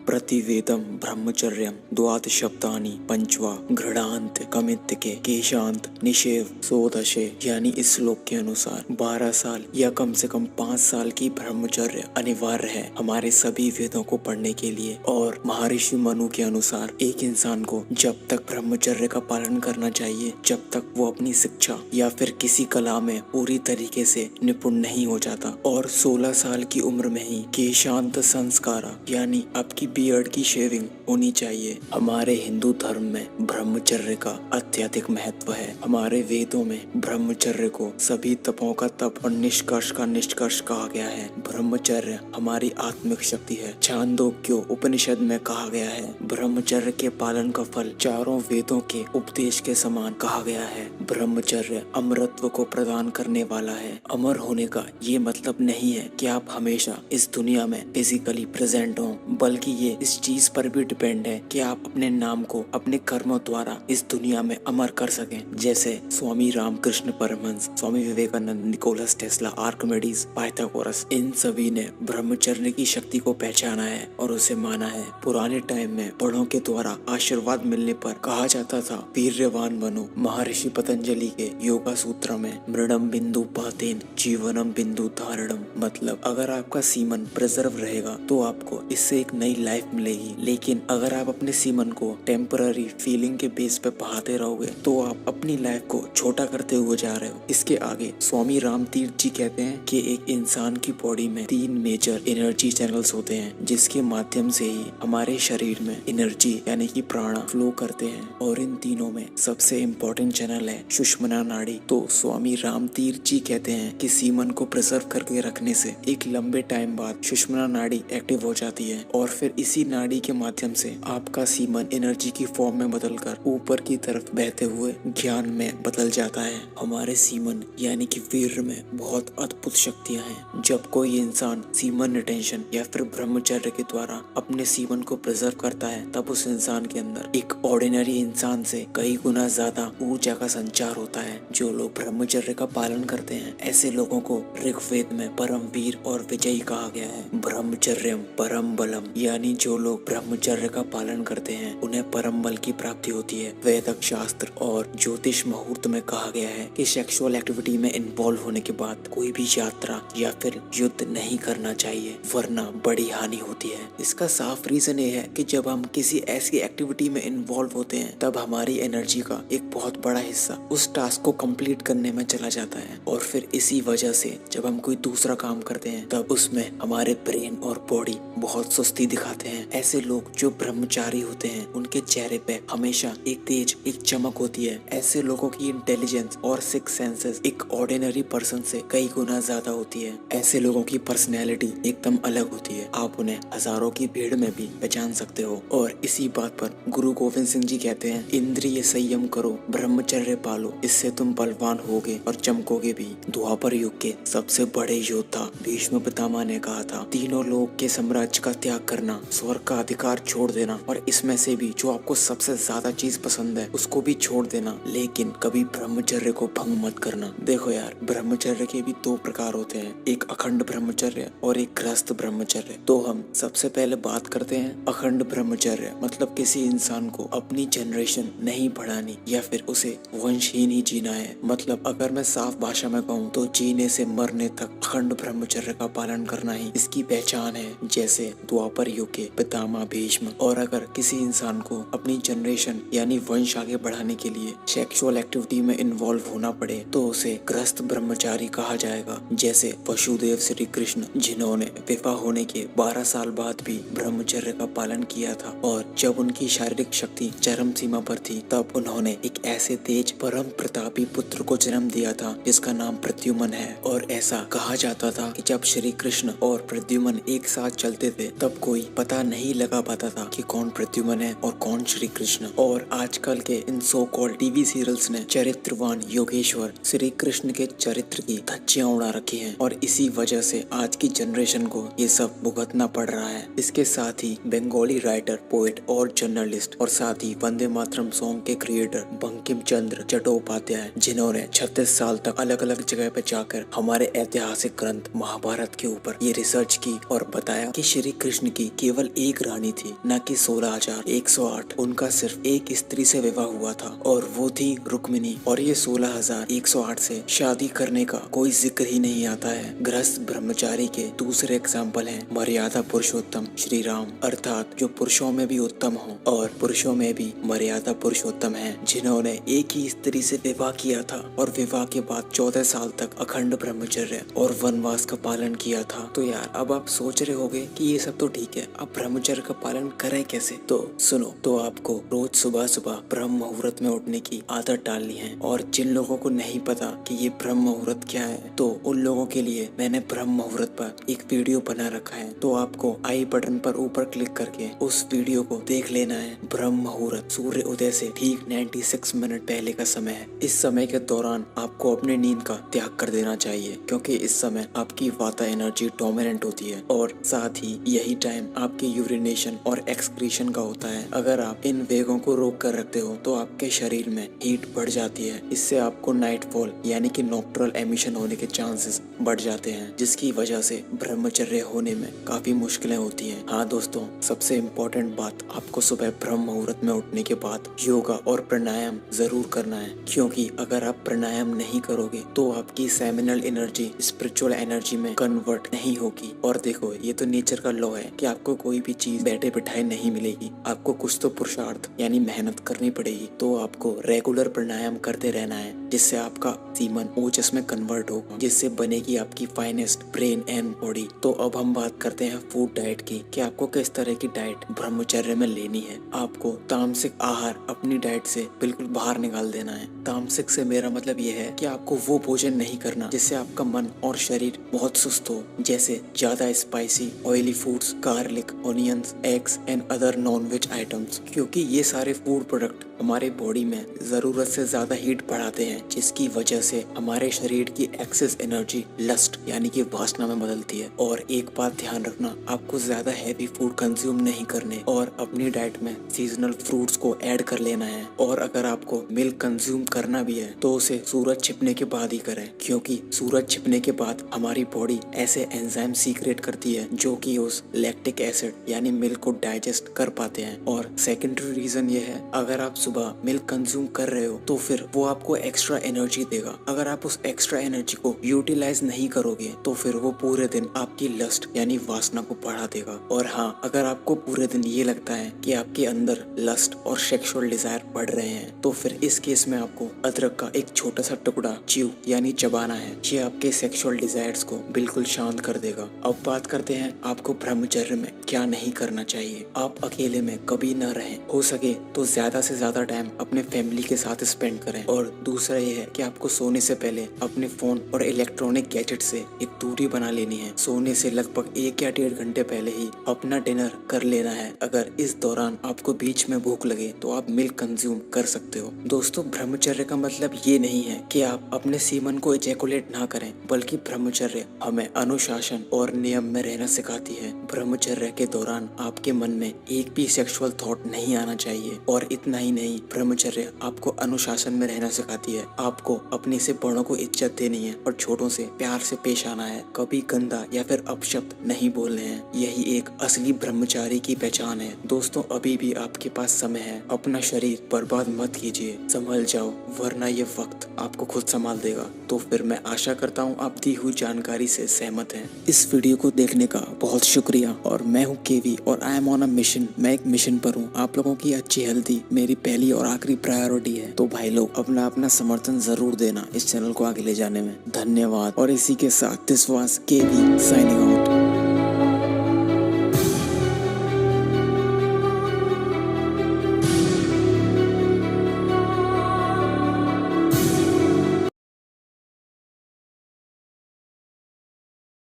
प्रतिवेदम ब्रह्मचर्यम द्वादशब्दानि पंचवा घृणांत कमित्तके केशांत निषेव सोदशे। यानी इस श्लोक के अनुसार 12 साल या कम से कम 5 साल की ब्रह्मचर्य अनिवार्य है हमारे सभी वेदों को पढ़ने के लिए। और महर्षि मनु के अनुसार एक इंसान को जब तक ब्रह्मचर्य का पालन करना चाहिए जब तक वो अपनी शिक्षा या फिर किसी कला में पूरी तरीके से निपुण नहीं हो जाता। और 16 साल की उम्र में ही केशांत संस्कारा यानी आपकी बियर्ड की शेविंग होनी चाहिए। हमारे हिंदू धर्म में ब्रह्मचर्य का अत्यधिक महत्व है। हमारे वेदों में ब्रह्मचर्य को सभी तपों का तप और निष्कर्ष का निष्कर्ष कहा गया है। ब्रह्मचर्य हमारी आत्मिक शक्ति है। छांदोग्य उपनिषद में कहा गया है ब्रह्मचर्य के पालन का फल चारों वेदों के उपदेश के समान कहा गया है। ब्रह्मचर्य अमरत्व को प्रदान करने वाला है। अमर होने का ये मतलब नहीं है कि आप हमेशा इस दुनिया में फिजिकली प्रेजेंट हो, बल्कि ये इस चीज पर भी डिपेंड है कि आप अपने नाम को अपने कर्मों द्वारा इस दुनिया में अमर कर सकें। जैसे Swami Ramakrishna Paramahamsa, Swami Vivekananda, Nicolas Tesla, Archimedes, Pythagoras, इन सभी ने ब्रह्मचर्य की शक्ति को पहचाना है और उसे माना है। पुराने टाइम में बड़ों के द्वारा आशीर्वाद मिलने पर कहा जाता था वीर्यवान बनो। महर्षि पतंजलि के योगा सूत्र में मृणम बिंदु पातेन जीवनम बिंदु धारणम, मतलब अगर आपका सीमन प्रिजर्व रहेगा तो आपको इससे एक नई लाइफ मिलेगी। लेकिन अगर आप अपने सीमन को टेम्पररी फीलिंग के बेस पे बहाते रहोगे तो आप अपनी लाइफ को छोटा करते हुए जा रहे हो। इसके आगे स्वामी राम तीर्थ जी कहते हैं कि एक इंसान की बॉडी में 3 मेजर एनर्जी चैनल्स होते हैं जिसके माध्यम से ही हमारे शरीर में एनर्जी यानी कि प्राणा फ्लो करते हैं। और इन तीनों में सबसे इम्पोर्टेंट चैनल है सुषुम्ना नाड़ी। तो स्वामी राम तीर्थ जी कहते हैं कि सीमन को प्रिजर्व करके रखने से एक लंबे टाइम बाद सुषुम्ना नाड़ी एक्टिव हो जाती है और फिर इसी नाड़ी के माध्यम से आपका सीमन एनर्जी की फॉर्म में बदलकर ऊपर की तरफ बहते हुए ज्ञान में बदल जाता है। हमारे सीमन यानी कि वीर्य में बहुत अद्भुत शक्तियां हैं। जब कोई इंसान सीमन रिटेंशन या फिर ब्रह्मचर्य के द्वारा अपने सीमन को प्रिजर्व करता है तब उस इंसान के अंदर एक ऑर्डिनरी इंसान से कई गुना ज्यादा ऊर्जा का संचार होता है। जो लोग ब्रह्मचर्य का पालन करते हैं ऐसे लोगों को ऋग्वेद में परम वीर और विजयी कहा गया है। ब्रह्मचर्यम परम बलम, यानी जो लोग ब्रह्मचर्य का पालन करते हैं उन्हें परम बल की प्राप्ति होती है। वैदिक शास्त्र और ज्योतिष मुहूर्त में कहा गया है कि सेक्सुअल एक्टिविटी में इन्वॉल्व होने के बाद कोई भी यात्रा या फिर युद्ध नहीं करना चाहिए वरना बड़ी हानि होती है। इसका साफ रीजन ये है कि जब हम किसी ऐसी एक्टिविटी में इन्वॉल्व होते हैं तब हमारी एनर्जी का एक बहुत बड़ा हिस्सा उस टास्क को कंप्लीट करने में चला जाता है और फिर इसी वजह से जब हम कोई दूसरा काम करते हैं तब उसमें हमारे ब्रेन और बॉडी बहुत सुस्ती दिखाते हैं। ऐसे लोग जो ब्रह्मचारी होते हैं उनके चेहरे पे हमेशा एक तेज एक चमक होती है। ऐसे लोगों की इंटेलिजेंस और सिक्स सेंसेस एक ऑर्डिनरी पर्सन से कई गुना ज्यादा होती है। ऐसे लोगों की पर्सनैलिटी एकदम अलग होती है। आप उन्हें हजारों की भीड़ में भी पहचान सकते हो। और इसी बात पर गुरु गोविंद सिंह जी कहते हैं इंद्रिय संयम करो, ब्रह्मचर्य पालो, इससे तुम बलवान होगे और चमकोगे भी। द्वापर युग के सबसे बड़े योद्धा भीष्म पितामह ने कहा था तीनों लोक के साम्राज्य का त्याग करना, स्वर्ग का अधिकार छोड़ देना और इसमें से भी जो आपको सबसे ज्यादा चीज पसंद है उसको भी छोड़ देना, लेकिन कभी ब्रह्मचर्य को भंग मत करना। देखो यार, ब्रह्मचर्य के भी 2 प्रकार होते हैं, एक अखंड ब्रह्मचर्य और एक गृहस्थ ब्रह्मचर्य। तो हम सबसे पहले बात करते हैं अखंड ब्रह्मचर्य, मतलब किसी इंसान को अपनी जनरेशन नहीं बढ़ानी या फिर उसे वंशहीन ही जीना है। मतलब अगर मैं साफ भाषा में कहूँ तो जीने से मरने तक अखंड ब्रह्मचर्य का पालन करना ही इसकी पहचान है, जैसे द्वापर युग के पितामह भीष्म। और अगर किसी इंसान को अपनी जनरेशन यानी वंश आगे बढ़ाने के लिए सेक्सुअल एक्टिविटी में इन्वॉल्व होना पड़े तो उसे गृहस्थ ब्रह्मचारी कहा जाएगा। जैसे वसुदेव श्री कृष्ण, जिन्होंने विवाह होने के 12 साल बाद भी ब्रह्मचर्य का पालन किया था और जब उनकी शारीरिक शक्ति चरम सीमा पर थी तब उन्होंने एक ऐसे तेज परम प्रतापी पुत्र को जन्म दिया था जिसका नाम प्रद्युम्न है। और ऐसा कहा जाता था कि जब श्री कृष्ण और प्रद्युम्न एक साथ चलते थे तब कोई पता नहीं लगा पाता था कि कौन प्रद्युम्न है और कौन श्री कृष्ण। और आजकल के इन सो कॉल्ड टीवी सीरियल्स ने चरित्रवान योगेश्वर श्री कृष्ण के चरित्र की धज्जियां उड़ा रखी हैं और इसी वजह से आज की जनरेशन को ये सब भुगतना पड़ रहा है। इसके साथ ही बंगाली राइटर, पोएट और जर्नलिस्ट और साथ ही वंदे मातरम सॉन्ग के क्रिएटर बंकिम चंद्र चट्टोपाध्याय, जिन्होंने 36 साल तक अलग अलग जगह पे जाकर हमारे ऐतिहासिक ग्रंथ महाभारत के ऊपर ये रिसर्च की और बताया कि श्री कृष्ण की केवल केवल एक रानी थी, न कि 16,108। उनका सिर्फ एक स्त्री से विवाह हुआ था और वो थी रुक्मिणी। और ये 16,108 से शादी करने का कोई जिक्र ही नहीं आता है। गृहस्थ ब्रह्मचारी के दूसरे एग्जाम्पल हैं मर्यादा पुरुषोत्तम श्री राम, अर्थात जो पुरुषों में भी उत्तम हो और पुरुषों में भी मर्यादा पुरुषोत्तम हैं, जिन्होंने एक ही स्त्री से विवाह किया था और विवाह के बाद 14 साल तक अखंड ब्रह्मचर्य और वनवास का पालन किया था। तो यार अब आप सोच रहे होगे कि ये सब तो ठीक है, अब ब्रह्मचर्य का पालन करें कैसे? तो सुनो, तो आपको रोज सुबह सुबह ब्रह्म मुहूर्त में उठने की आदत डालनी है। और जिन लोगों को नहीं पता कि ये ब्रह्म मुहूर्त क्या है, तो उन लोगों के लिए मैंने ब्रह्म मुहूर्त पर एक वीडियो बना रखा है। तो आपको आई बटन पर ऊपर क्लिक करके उस वीडियो को देख लेना है। ब्रह्म मुहूर्त सूर्य उदय से ठीक 96 मिनट पहले का समय है। इस समय के दौरान आपको अपनी नींद का त्याग कर देना चाहिए, क्योंकि इस समय आपकी वाता एनर्जी डोमिनेंट होती है और साथ ही यही टाइम आपके यूरिनेशन और एक्सक्रीशन का होता है। अगर आप इन वेगों को रोक कर रखते हो तो आपके शरीर में हीट बढ़ जाती है। इससे आपको नाइटफॉल यानी कि नॉक्टर्नल एमिशन होने के चांसेस बढ़ जाते हैं, जिसकी वजह से ब्रह्मचर्य होने में काफी मुश्किलें होती हैं। हाँ दोस्तों, सबसे इम्पोर्टेंट बात, आपको सुबह ब्रह्म मुहूर्त में उठने के बाद योगा और प्राणायाम जरूर करना है, क्योंकि अगर आप प्राणायाम नहीं करोगे तो आपकी सेमिनल एनर्जी स्पिरिचुअल एनर्जी में कन्वर्ट नहीं होगी। और देखो, ये तो नेचर का लॉ है कि आपको कोई भी चीज बैठे बिठाए नहीं मिलेगी, आपको कुछ तो पुरुषार्थ यानी मेहनत करनी पड़ेगी। तो आपको रेगुलर प्राणायाम करते रहना है, जिससे आपका सीमन ओजस में कन्वर्ट होगा, जिससे बनेगी आपकी फाइनेस्ट ब्रेन एंड बॉडी। तो अब हम बात करते हैं फूड डाइट की, कि आपको किस तरह की डाइट ब्रह्मचर्य में लेनी है। आपको तामसिक आहार अपनी डाइट से बिल्कुल बाहर निकाल देना है। तामसिक से मेरा मतलब ये है कि आपको वो भोजन नहीं करना जिससे आपका मन और शरीर बहुत सुस्त हो, जैसे ज्यादा spicy oily foods, garlic, onions, eggs and other non veg items, क्योंकि ये सारे फूड प्रोडक्ट हमारे बॉडी में जरूरत से ज्यादा हीट बढ़ाते हैं, जिसकी वजह से हमारे शरीर की एक्सेस एनर्जी लस्ट यानी कि वासना में बदलती है। और एक बात ध्यान रखना, आपको ज्यादा हैवी फूड कंज्यूम नहीं करने और अपनी डाइट में सीजनल फ्रूट्स को ऐड कर लेना है। और अगर आपको मिल्क कंज्यूम करना भी है तो उसे सूरज छिपने के बाद ही करें, क्योंकि सूरज छिपने के बाद हमारी बॉडी ऐसे एंजाइम सीक्रेट करती है जो कि उस लैक्टिक एसिड यानी मिल्क को डाइजेस्ट कर पाते हैं। और सेकेंडरी रीजन ये है, अगर आप सुबह मिल्क कंज्यूम कर रहे हो तो फिर वो आपको एक्स्ट्रा एनर्जी देगा। अगर आप उस एक्स्ट्रा एनर्जी को यूटिलाइज नहीं करोगे तो फिर वो पूरे दिन आपकी लस्ट यानी वासना को बढ़ा देगा। और हाँ, अगर आपको पूरे दिन ये लगता है कि आपके अंदर लस्ट और सेक्सुअल डिजायर बढ़ रहे हैं तो फिर इस केस में आपको अदरक का एक छोटा सा टुकड़ा च्यू यानी चबाना है। ये आपके सेक्सुअल डिजायर्स को बिल्कुल शांत कर देगा। अब बात करते हैं आपको ब्रह्मचर्य में क्या नहीं करना चाहिए। आप अकेले में कभी न रहें, हो सके तो ज्यादा से ज्यादा टाइम अपने फैमिली के साथ स्पेंड करें। और दूसरा ये है कि आपको सोने से पहले अपने फोन और इलेक्ट्रॉनिक गैजेट से एक दूरी बना लेनी है। सोने से लगभग 1 या 1.5 घंटे पहले ही अपना डिनर कर लेना है। अगर इस दौरान आपको बीच में भूख लगे तो आप मिल्क कंज्यूम कर सकते हो। दोस्तों, ब्रह्मचर्य का मतलब ये नहीं है कि आप अपने सीमन को इजैकुलेट ना करें, बल्कि ब्रह्मचर्य हमें अनुशासन और नियम में रहना सिखाती है। ब्रह्मचर्य के दौरान आपके मन में एक भी सेक्सुअल थॉट नहीं आना चाहिए। और इतना ही नहीं, ब्रह्मचर्य आपको अनुशासन में रहना सिखाती है। आपको अपने से बड़ों को इज्जत देनी है और छोटों से प्यार से पेश आना है। कभी गंदा या फिर अपशब्द नहीं बोलने हैं। यही एक असली ब्रह्मचारी की पहचान है। दोस्तों, अभी भी आपके पास समय है, अपना शरीर बर्बाद मत कीजिए, संभल जाओ, वरना ये वक्त आपको खुद संभाल देगा। तो फिर मैं आशा करता हूँ आप दी हुई जानकारी से सहमत हैं। इस वीडियो को देखने का बहुत शुक्रिया। और मैं हूँ केवी और I am on a mission. मैं एक मिशन पर हूँ। आप लोगों की अच्छी हेल्दी मेरी पहली और आखिरी प्रायोरिटी है। तो भाई लोग, अपना अपना समर्थन जरूर देना इस चैनल को आगे ले जाने में। धन्यवाद। और इसी के साथ this was KV signing out.